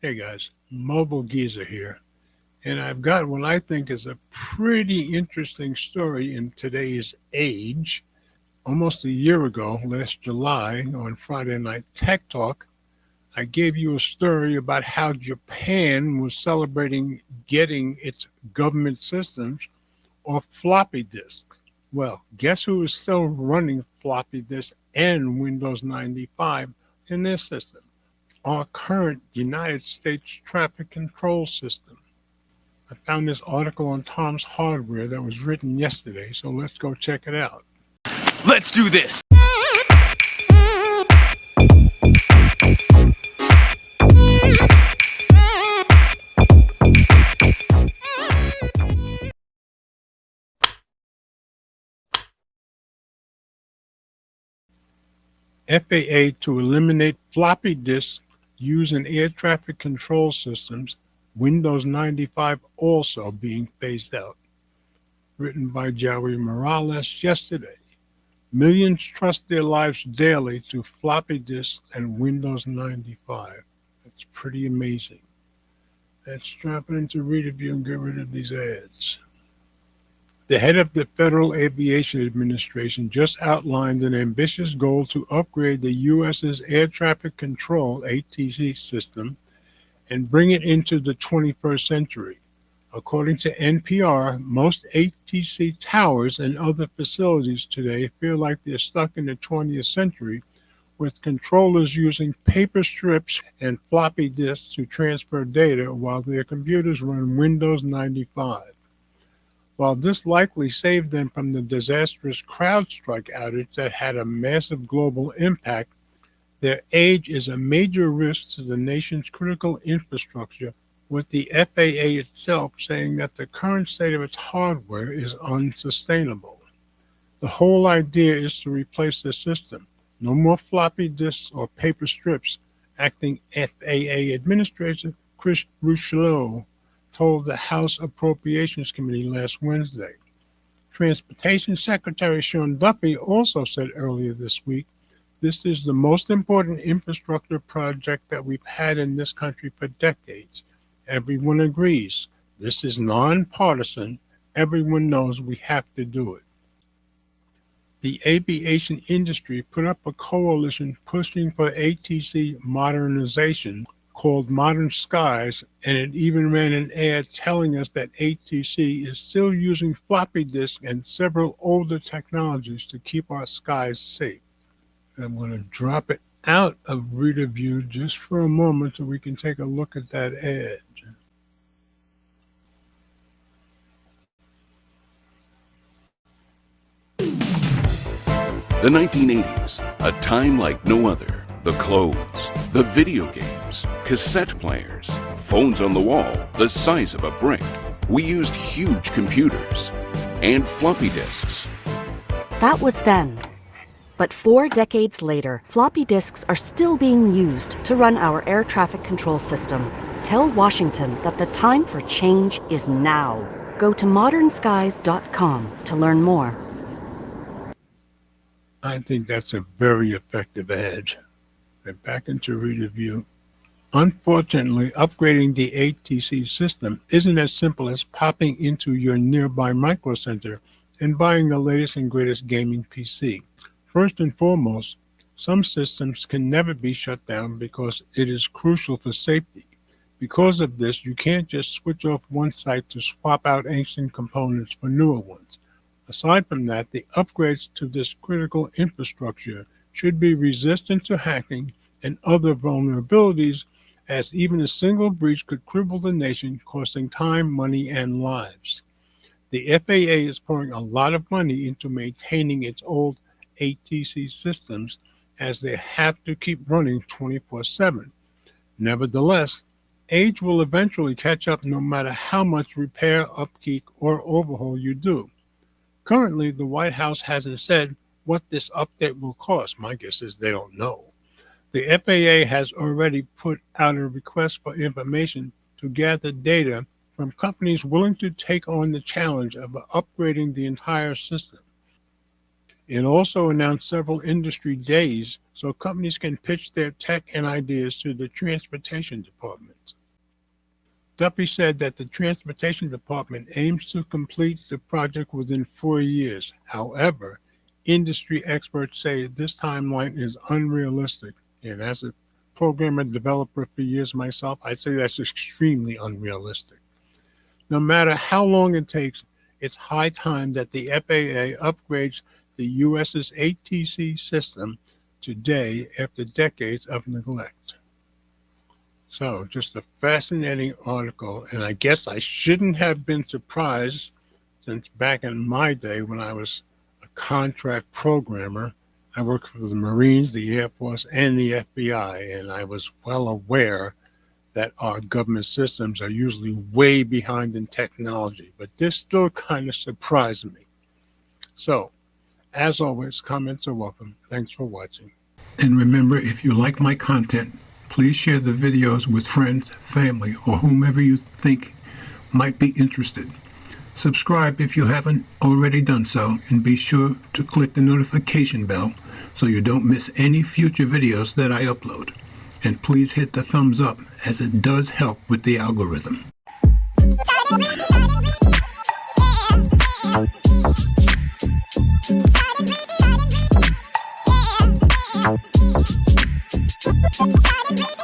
Hey guys, Mobile Geezer here, and I've got what I think is a pretty interesting story in today's age. Almost a year ago, last July, on Friday Night Tech Talk, I gave you a story about how Japan was celebrating getting its government systems off floppy disks. Well, guess who is still running floppy disks and Windows 95 in their system? Our current United States traffic control system. I found this article on Tom's Hardware that was written yesterday, so let's go check it out. Let's do this! FAA to eliminate floppy disks used in air traffic control systems, Windows 95 also being phased out. Written by Joey Morales yesterday. Millions trust their lives daily to floppy disks and Windows 95. That's pretty amazing. Let's drop it into Readerview and get rid of these ads. The head of the Federal Aviation Administration just outlined an ambitious goal to upgrade the U.S.'s air traffic control (ATC) system and bring it into the 21st century. According to NPR, most ATC towers and other facilities today feel like they're stuck in the 20th century, with controllers using paper strips and floppy disks to transfer data while their computers run Windows 95. While this likely saved them from the disastrous CrowdStrike outage that had a massive global impact, their age is a major risk to the nation's critical infrastructure, with the FAA itself saying that the current state of its hardware is unsustainable. The whole idea is to replace the system. No more floppy disks or paper strips, acting FAA Administrator Chris Ruchelot told the House Appropriations Committee last Wednesday. Transportation Secretary Sean Duffy also said earlier this week, "This is the most important infrastructure project that we've had in this country for decades. Everyone agrees. This is nonpartisan. Everyone knows we have to do it." The aviation industry put up a coalition pushing for ATC modernization called Modern Skies, and it even ran an ad telling us that ATC is still using floppy disks and several older technologies to keep our skies safe. I'm going to drop it out of Reader View just for a moment so we can take a look at that ad. The 1980s, a time like no other. The clothes, the video games, cassette players, phones on the wall the size of a brick. We used huge computers and floppy disks. That was then. But 4 decades later, floppy disks are still being used to run our air traffic control system. Tell Washington that the time for change is now. Go to modernskies.com to learn more. I think that's a very effective ad. And back into Reader View. Unfortunately, upgrading the ATC system isn't as simple as popping into your nearby Micro Center and buying the latest and greatest gaming PC. First and foremost, some systems can never be shut down because it is crucial for safety. Because of this, you can't just switch off one site to swap out ancient components for newer ones. Aside from that, the upgrades to this critical infrastructure should be resistant to hacking and other vulnerabilities, as even a single breach could cripple the nation, costing time, money, and lives. The FAA is pouring a lot of money into maintaining its old ATC systems, as they have to keep running 24/7. Nevertheless, age will eventually catch up no matter how much repair, upkeep, or overhaul you do. Currently, the White House hasn't said what this update will cost. My guess is they don't know. The FAA has already put out a request for information to gather data from companies willing to take on the challenge of upgrading the entire system. It also announced several industry days so companies can pitch their tech and ideas to the transportation department. Duffy said that the Transportation Department aims to complete the project within 4 years. However, industry experts say this timeline is unrealistic. And as a programmer developer for years myself, I'd say that's extremely unrealistic. No matter how long it takes, it's high time that the FAA upgrades the U.S.'s ATC system today after decades of neglect. So, just a fascinating article, and I guess I shouldn't have been surprised since back in my day when I was a contract programmer, I worked for the Marines, the Air Force, and the FBI, and I was well aware that our government systems are usually way behind in technology, but this still kind of surprised me. So, as always, comments are welcome. Thanks for watching. And remember, if you like my content, please share the videos with friends, family, or whomever you think might be interested. Subscribe if you haven't already done so, and be sure to click the notification bell so you don't miss any future videos that I upload. And please hit the thumbs up, as it does help with the algorithm. Yeah.